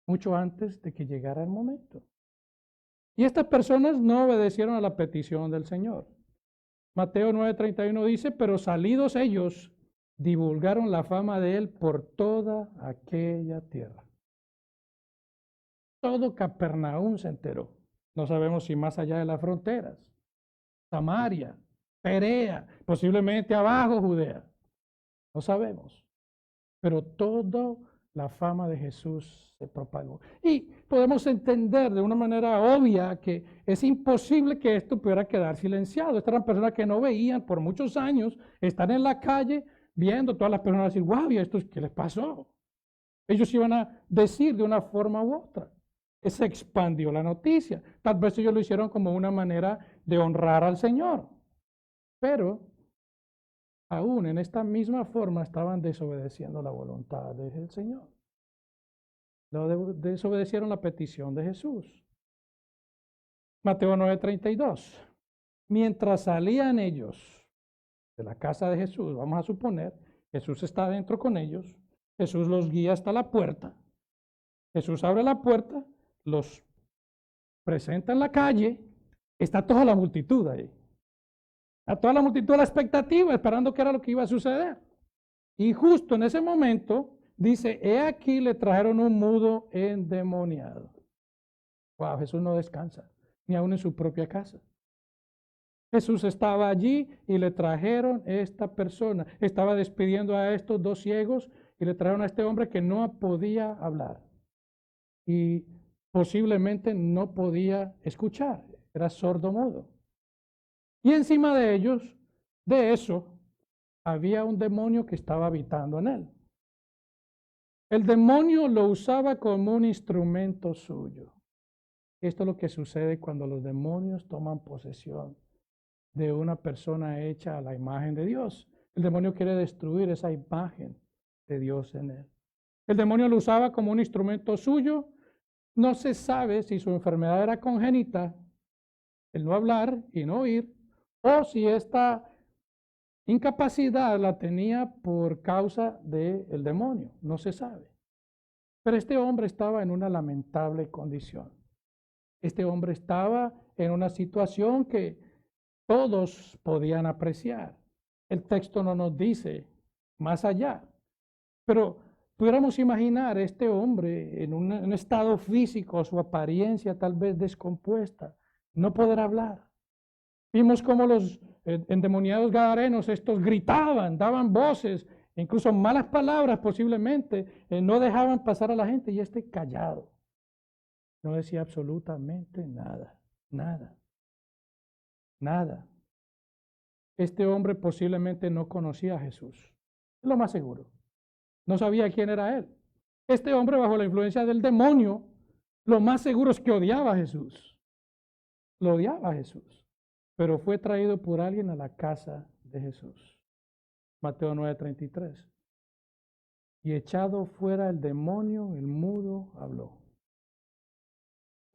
mucho antes de que llegara el momento. Y estas personas no obedecieron a la petición del Señor. Mateo 9:31 dice, pero salidos ellos, divulgaron la fama de él por toda aquella tierra. Todo Capernaum se enteró. No sabemos si más allá de las fronteras. Samaria, Perea, posiblemente abajo Judea. No sabemos. Pero toda la fama de Jesús se propagó. Y podemos entender de una manera obvia que es imposible que esto pudiera quedar silenciado. Estas eran personas que no veían por muchos años, están en la calle viendo todas las personas decir, wow, ¿y esto qué les pasó? Ellos iban a decir de una forma u otra. Se expandió la noticia. Tal vez ellos lo hicieron como una manera de honrar al Señor. Pero aún en esta misma forma estaban desobedeciendo la voluntad del Señor. Desobedecieron la petición de Jesús. Mateo 9:32. Mientras salían ellos, de la casa de Jesús, vamos a suponer, Jesús está dentro con ellos, Jesús los guía hasta la puerta, Jesús abre la puerta, los presenta en la calle, está toda la multitud ahí. A toda la multitud a la expectativa, esperando qué era lo que iba a suceder. Y justo en ese momento, dice, he aquí le trajeron un mudo endemoniado. Wow, Jesús no descansa, ni aún en su propia casa. Jesús estaba allí y le trajeron esta persona. Estaba despidiendo a estos dos ciegos y le trajeron a este hombre que no podía hablar. Y posiblemente no podía escuchar, era sordo-mudo. Y encima de ellos, de eso, había un demonio que estaba habitando en él. El demonio lo usaba como un instrumento suyo. Esto es lo que sucede cuando los demonios toman posesión de una persona hecha a la imagen de Dios. El demonio quiere destruir esa imagen de Dios en él. El demonio lo usaba como un instrumento suyo. No se sabe si su enfermedad era congénita, el no hablar y no oír, o si esta incapacidad la tenía por causa del demonio. No se sabe. Pero este hombre estaba en una lamentable condición. Este hombre estaba en una situación que todos podían apreciar. El texto no nos dice más allá, pero pudiéramos imaginar este hombre en un estado físico, su apariencia tal vez descompuesta, no poder hablar. Vimos cómo los endemoniados gadarenos, estos gritaban, daban voces, incluso malas palabras posiblemente, no dejaban pasar a la gente y este callado. No decía absolutamente nada, nada, nada. Este hombre posiblemente no conocía a Jesús, es lo más seguro. No sabía quién era él. Este hombre bajo la influencia del demonio, lo más seguro es que odiaba a Jesús. Lo odiaba a Jesús, pero fue traído por alguien a la casa de Jesús. Mateo 9:33. Y echado fuera el demonio, el mudo habló.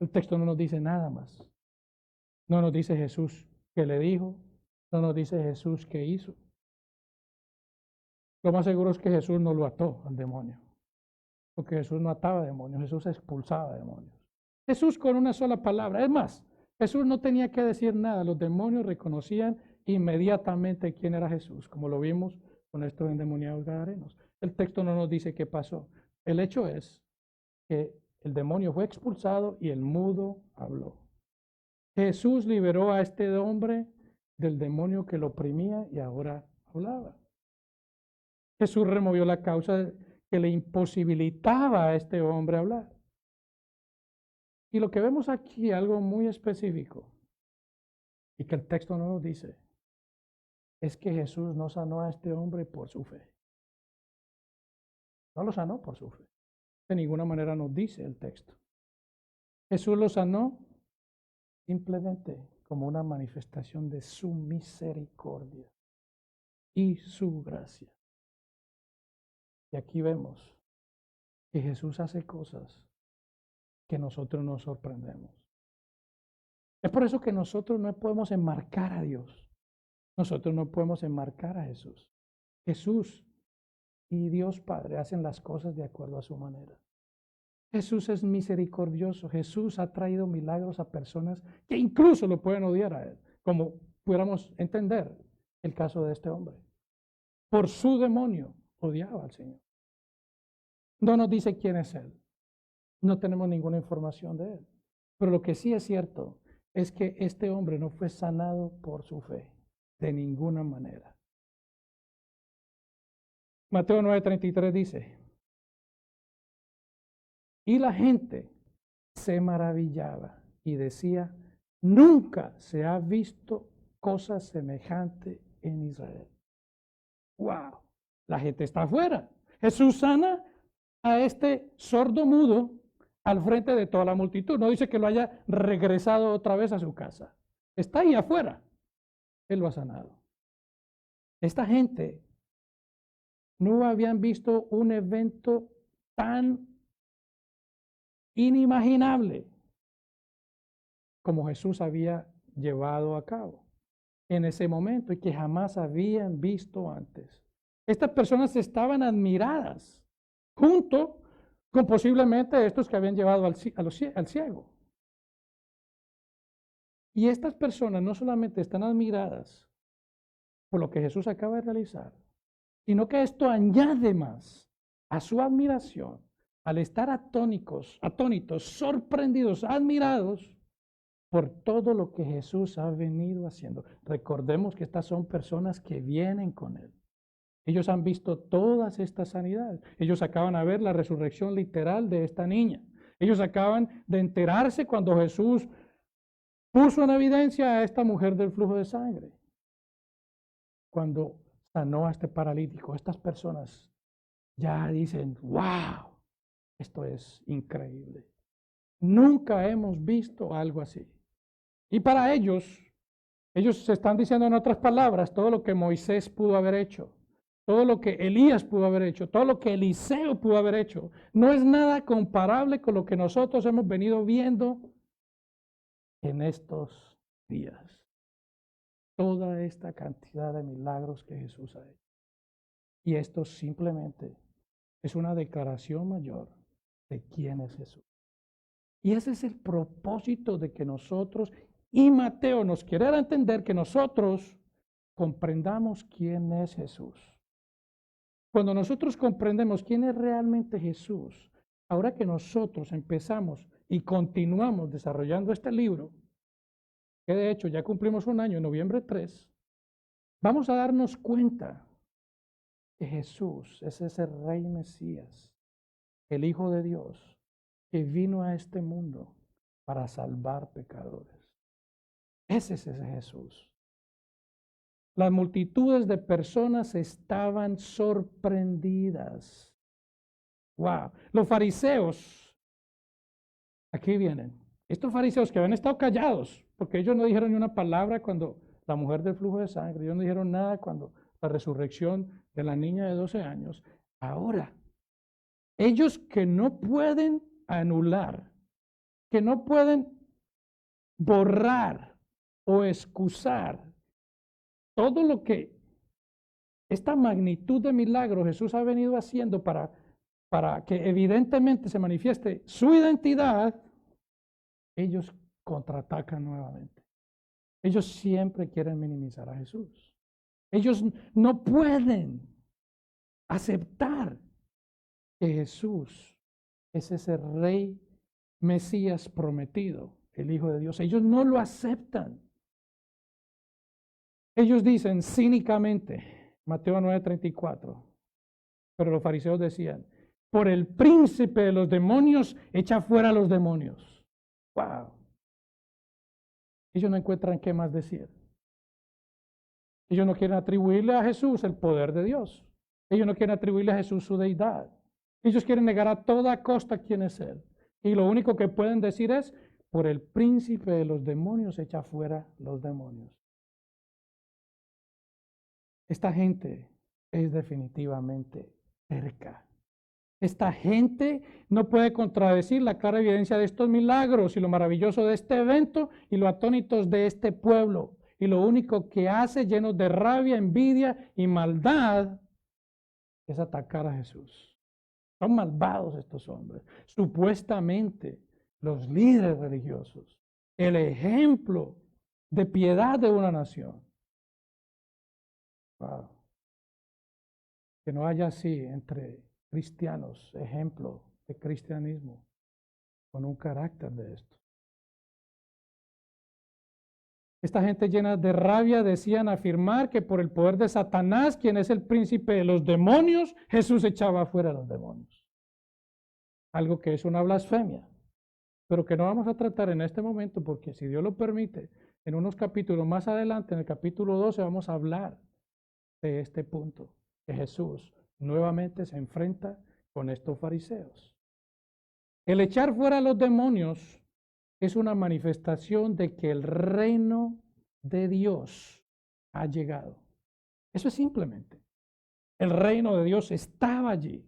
El texto no nos dice nada más. No nos dice Jesús qué le dijo, no nos dice Jesús qué hizo. Lo más seguro es que Jesús no lo ató al demonio, porque Jesús no ataba demonios, Jesús expulsaba demonios. Jesús con una sola palabra, es más, Jesús no tenía que decir nada, los demonios reconocían inmediatamente quién era Jesús, como lo vimos con estos endemoniados gadarenos. El texto no nos dice qué pasó. El hecho es que el demonio fue expulsado y el mudo habló. Jesús liberó a este hombre del demonio que lo oprimía y ahora hablaba. Jesús removió la causa que le imposibilitaba a este hombre hablar. Y lo que vemos aquí, algo muy específico, y que el texto no nos dice, es que Jesús no sanó a este hombre por su fe. No lo sanó por su fe. De ninguna manera nos dice el texto. Jesús lo sanó simplemente como una manifestación de su misericordia y su gracia. Y aquí vemos que Jesús hace cosas que nosotros nos sorprendemos. Es por eso que nosotros no podemos enmarcar a Dios. Nosotros no podemos enmarcar a Jesús. Jesús y Dios Padre hacen las cosas de acuerdo a su manera. Jesús es misericordioso. Jesús ha traído milagros a personas que incluso lo pueden odiar a Él, como pudiéramos entender el caso de este hombre. Por su demonio odiaba al Señor. No nos dice quién es Él. No tenemos ninguna información de Él. Pero lo que sí es cierto es que este hombre no fue sanado por su fe, de ninguna manera. Mateo 9:33 dice, y la gente se maravillaba y decía, nunca se ha visto cosa semejante en Israel. ¡Wow! La gente está afuera. Jesús sana a este sordo mudo al frente de toda la multitud. No dice que lo haya regresado otra vez a su casa. Está ahí afuera. Él lo ha sanado. Esta gente no habían visto un evento tan inimaginable como Jesús había llevado a cabo. en ese momento y que jamás habían visto antes. Estas personas estaban admiradas, junto con posiblemente estos que habían llevado al ciego. Y estas personas no solamente están admiradas por lo que Jesús acaba de realizar, sino que esto añade más a su admiración, al estar atónitos, sorprendidos, admirados por todo lo que Jesús ha venido haciendo. Recordemos que estas son personas que vienen con Él. Ellos han visto todas estas sanidades. Ellos acaban de ver la resurrección literal de esta niña. Ellos acaban de enterarse cuando Jesús puso en evidencia a esta mujer del flujo de sangre. Cuando sanó a este paralítico, estas personas ya dicen, wow, esto es increíble. Nunca hemos visto algo así. Y para ellos se están diciendo en otras palabras, todo lo que Moisés pudo haber hecho, todo lo que Elías pudo haber hecho, todo lo que Eliseo pudo haber hecho, no es nada comparable con lo que nosotros hemos venido viendo en estos días. Toda esta cantidad de milagros que Jesús ha hecho. Y esto simplemente es una declaración mayor de quién es Jesús. Y ese es el propósito de que nosotros, y Mateo nos quiere dar a entender que nosotros comprendamos quién es Jesús. Cuando nosotros comprendemos quién es realmente Jesús, ahora que nosotros empezamos y continuamos desarrollando este libro, que de hecho ya cumplimos un año, en noviembre 3, vamos a darnos cuenta que Jesús es ese Rey Mesías, el Hijo de Dios, que vino a este mundo para salvar pecadores. Ese es ese Jesús. Las multitudes de personas estaban sorprendidas. Wow. Los fariseos, aquí vienen. Estos fariseos que habían estado callados, porque ellos no dijeron ni una palabra cuando la mujer del flujo de sangre, ellos no dijeron nada cuando la resurrección de la niña de 12 años. Ahora, ellos que no pueden anular, que no pueden borrar o excusar todo lo que esta magnitud de milagros Jesús ha venido haciendo para que evidentemente se manifieste su identidad, ellos contraatacan nuevamente. Ellos siempre quieren minimizar a Jesús. Ellos no pueden aceptar que Jesús es ese Rey Mesías prometido, el Hijo de Dios. Ellos no lo aceptan. Ellos dicen cínicamente, Mateo 9:34, pero los fariseos decían, por el príncipe de los demonios, echa fuera a los demonios. Wow. Ellos no encuentran qué más decir. Ellos no quieren atribuirle a Jesús el poder de Dios. Ellos no quieren atribuirle a Jesús su deidad. Ellos quieren negar a toda costa quién es Él. Y lo único que pueden decir es, por el príncipe de los demonios, echa fuera los demonios. Esta gente es definitivamente terca. Esta gente no puede contradecir la clara evidencia de estos milagros y lo maravilloso de este evento y lo atónitos de este pueblo. Y lo único que hace, llenos de rabia, envidia y maldad, es atacar a Jesús. Son malvados estos hombres. Supuestamente los líderes religiosos, el ejemplo de piedad de una nación. Wow. Que no haya así entre cristianos, ejemplo de cristianismo, con un carácter de esto. Esta gente llena de rabia decían afirmar que por el poder de Satanás, quien es el príncipe de los demonios, Jesús echaba fuera a los demonios. Algo que es una blasfemia, pero que no vamos a tratar en este momento porque si Dios lo permite, en unos capítulos más adelante, en el capítulo 12, vamos a hablar de este punto, que Jesús nuevamente se enfrenta con estos fariseos. El echar fuera a los demonios es una manifestación de que el reino de Dios ha llegado. Eso es simplemente. El reino de Dios estaba allí.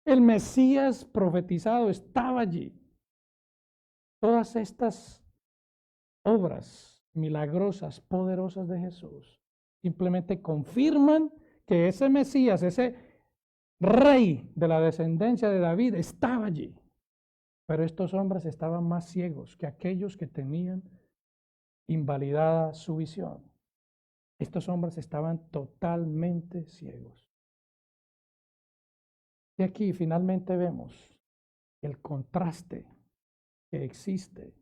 El Mesías profetizado estaba allí. Todas estas obras milagrosas, poderosas de Jesús, simplemente confirman que ese Mesías, ese rey de la descendencia de David estaba allí. Pero estos hombres estaban más ciegos que aquellos que tenían invalidada su visión. Estos hombres estaban totalmente ciegos. Y aquí finalmente vemos el contraste que existe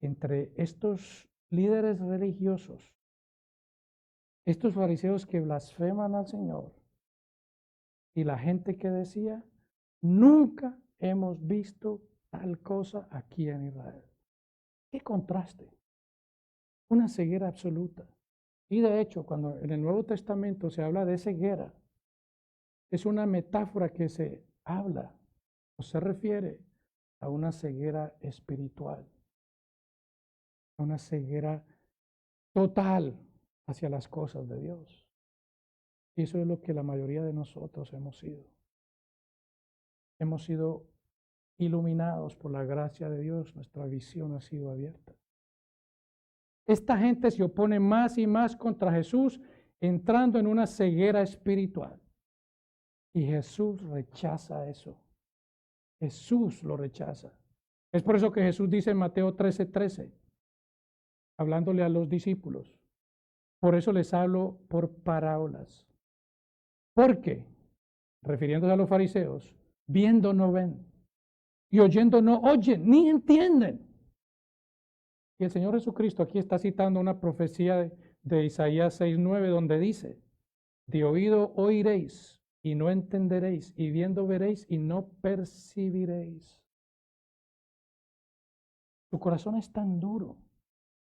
entre estos líderes religiosos, estos fariseos que blasfeman al Señor, y la gente que decía, nunca hemos visto tal cosa aquí en Israel. ¡Qué contraste! Una ceguera absoluta. Y de hecho, cuando en el Nuevo Testamento se habla de ceguera, es una metáfora que se habla o se refiere a una ceguera espiritual, a una ceguera total hacia las cosas de Dios. Y eso es lo que la mayoría de nosotros hemos sido. Hemos sido iluminados por la gracia de Dios, nuestra visión ha sido abierta. Esta gente se opone más y más contra Jesús, entrando en una ceguera espiritual. Y Jesús rechaza eso. Jesús lo rechaza. Es por eso que Jesús dice en Mateo 13:13, hablándole a los discípulos, por eso les hablo por parábolas. ¿Por qué? Refiriéndose a los fariseos, viendo no ven, y oyendo no oyen, ni entienden. Y el Señor Jesucristo aquí está citando una profecía de Isaías 6:9, donde dice, de oído oiréis y no entenderéis, y viendo veréis y no percibiréis. Tu corazón es tan duro,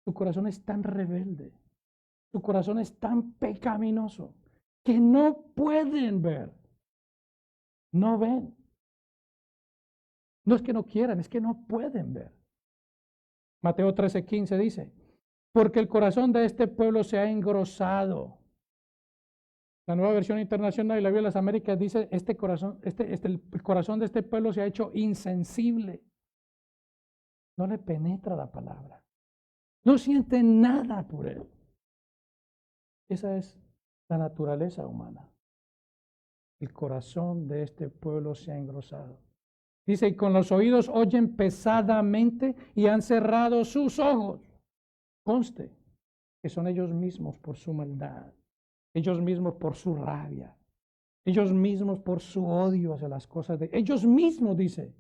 tu corazón es tan rebelde, tu corazón es tan pecaminoso, que no pueden ver, no ven. No es que no quieran, es que no pueden ver. Mateo 13:15 dice, porque el corazón de este pueblo se ha engrosado. La Nueva Versión Internacional y la Biblia de las Américas dice, el corazón de este pueblo se ha hecho insensible. No le penetra la palabra. No siente nada por él. Esa es la naturaleza humana. El corazón de este pueblo se ha engrosado. Dice, y con los oídos oyen pesadamente y han cerrado sus ojos. Conste que son ellos mismos por su maldad, ellos mismos por su rabia, ellos mismos por su odio hacia las cosas de ellos mismos, dice,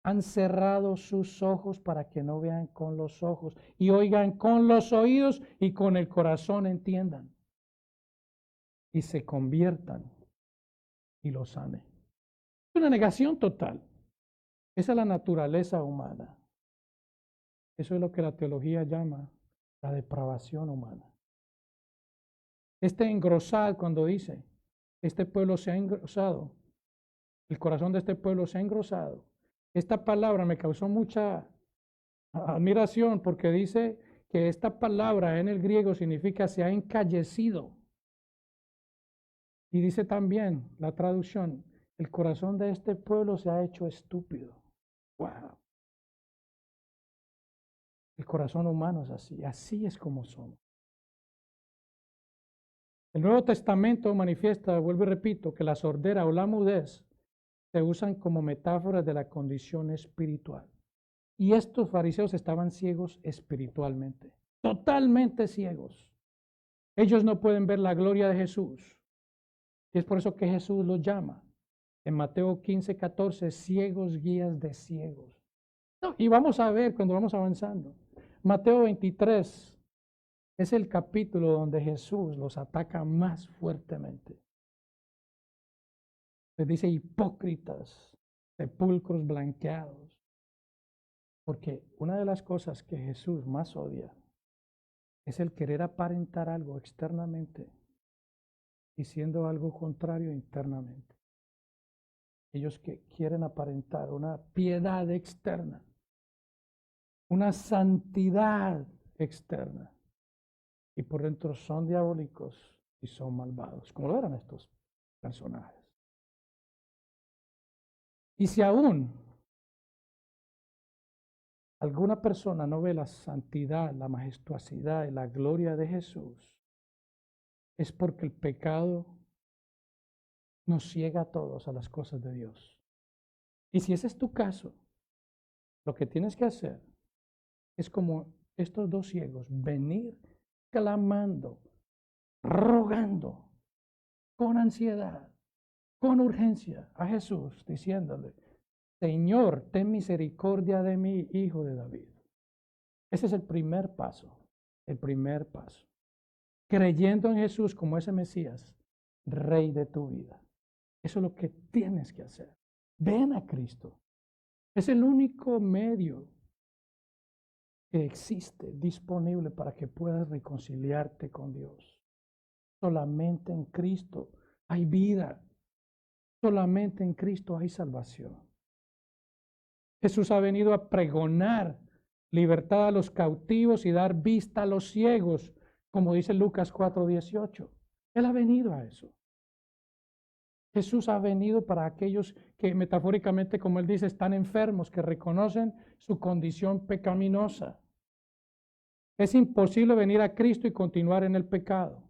han cerrado sus ojos para que no vean con los ojos y oigan con los oídos y con el corazón entiendan y se conviertan y lo sanen. Es una negación total. Esa es la naturaleza humana. Eso es lo que la teología llama la depravación humana. Este engrosar, cuando dice, este pueblo se ha engrosado, el corazón de este pueblo se ha engrosado. Esta palabra me causó mucha admiración porque dice que esta palabra en el griego significa se ha encallecido. Y dice también la traducción, el corazón de este pueblo se ha hecho estúpido. ¡Wow! El corazón humano es así, así es como somos. El Nuevo Testamento manifiesta, vuelvo y repito, que la sordera o la mudez se usan como metáforas de la condición espiritual. Y estos fariseos estaban ciegos espiritualmente, totalmente ciegos. Ellos no pueden ver la gloria de Jesús. Y es por eso que Jesús los llama en Mateo 15:14, ciegos guías de ciegos. No, y vamos a ver cuando vamos avanzando. Mateo 23 es el capítulo donde Jesús los ataca más fuertemente. Les dice hipócritas, sepulcros blanqueados. Porque una de las cosas que Jesús más odia es el querer aparentar algo externamente y siendo algo contrario internamente. Ellos que quieren aparentar una piedad externa, una santidad externa, y por dentro son diabólicos y son malvados, como lo eran estos personajes. Y si aún alguna persona no ve la santidad, la majestuosidad y la gloria de Jesús, es porque el pecado nos ciega a todos a las cosas de Dios. Y si ese es tu caso, lo que tienes que hacer es como estos dos ciegos, venir clamando, rogando, con ansiedad, con urgencia a Jesús, diciéndole, Señor, ten misericordia de mí, hijo de David. Ese es el primer paso, el primer paso. Creyendo en Jesús como ese Mesías, Rey de tu vida. Eso es lo que tienes que hacer. Ven a Cristo. Es el único medio que existe disponible para que puedas reconciliarte con Dios. Solamente en Cristo hay vida. Solamente en Cristo hay salvación. Jesús ha venido a pregonar libertad a los cautivos y dar vista a los ciegos, como dice Lucas 4:18. Él ha venido a eso. Jesús ha venido para aquellos que metafóricamente, como él dice, están enfermos, que reconocen su condición pecaminosa. Es imposible venir a Cristo y continuar en el pecado.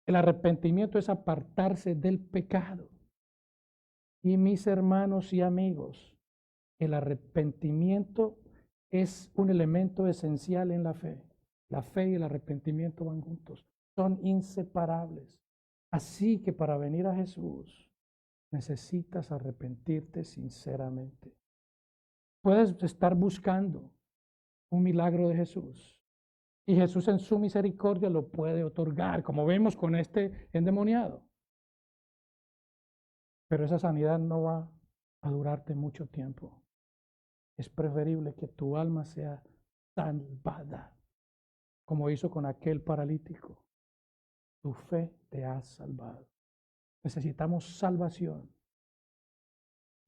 El arrepentimiento es apartarse del pecado. Y mis hermanos y amigos, el arrepentimiento es un elemento esencial en la fe. La fe y el arrepentimiento van juntos, son inseparables. Así que para venir a Jesús necesitas arrepentirte sinceramente. Puedes estar buscando un milagro de Jesús y Jesús en su misericordia lo puede otorgar, como vemos con este endemoniado. Pero esa sanidad no va a durarte mucho tiempo. Es preferible que tu alma sea salvada, como hizo con aquel paralítico. Tu fe te ha salvado. Necesitamos salvación,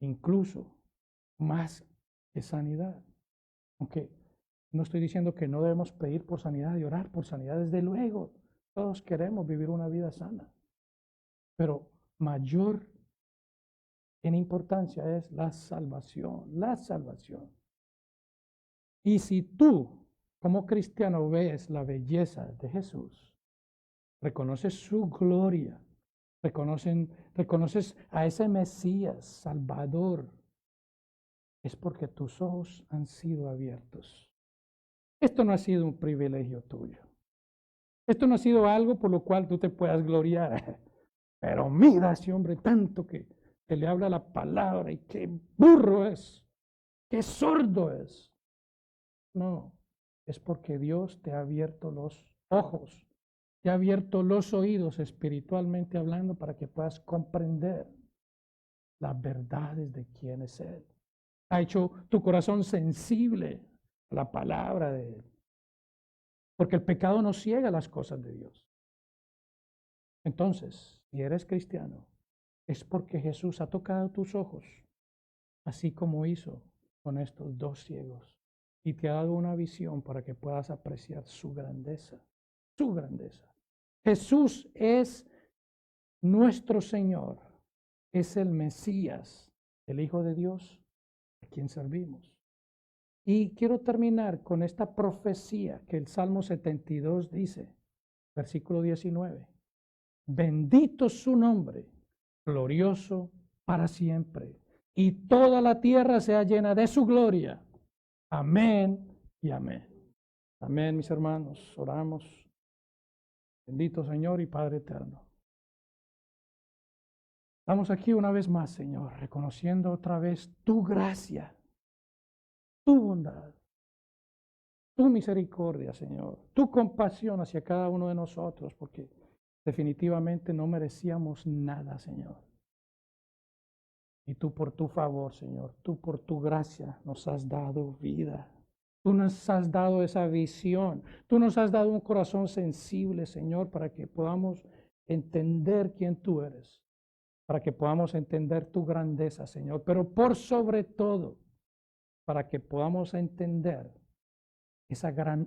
incluso más que sanidad. Aunque no estoy diciendo que no debemos pedir por sanidad y orar por sanidad, desde luego. Todos queremos vivir una vida sana. Pero mayor en importancia es la salvación, la salvación. Y si tú, como cristiano, ves la belleza de Jesús, reconoces su gloria, reconoces a ese Mesías, Salvador, es porque tus ojos han sido abiertos. Esto no ha sido un privilegio tuyo. Esto no ha sido algo por lo cual tú te puedas gloriar. Pero mira a ese hombre tanto que le habla la palabra y qué burro es, qué sordo es. No, es porque Dios te ha abierto los ojos, te ha abierto los oídos espiritualmente hablando para que puedas comprender las verdades de quién es Él. Ha hecho tu corazón sensible a la palabra de Él. Porque el pecado no ciega las cosas de Dios. Entonces, si eres cristiano, es porque Jesús ha tocado tus ojos, así como hizo con estos dos ciegos, y te ha dado una visión para que puedas apreciar su grandeza, su grandeza. Jesús es nuestro Señor, es el Mesías, el Hijo de Dios, a quien servimos. Y quiero terminar con esta profecía que el Salmo 72 dice, versículo 19. Bendito su nombre, glorioso para siempre, y toda la tierra sea llena de su gloria. Amén y amén. Amén, mis hermanos, oramos. Bendito Señor y Padre eterno. Estamos aquí una vez más, Señor, reconociendo otra vez tu gracia, tu bondad, tu misericordia, Señor, tu compasión hacia cada uno de nosotros, porque definitivamente no merecíamos nada, Señor. Y tú por tu favor, Señor, tú por tu gracia nos has dado vida. Tú nos has dado esa visión. Tú nos has dado un corazón sensible, Señor, para que podamos entender quién tú eres, para que podamos entender tu grandeza, Señor, pero por sobre todo, para que podamos entender esa gran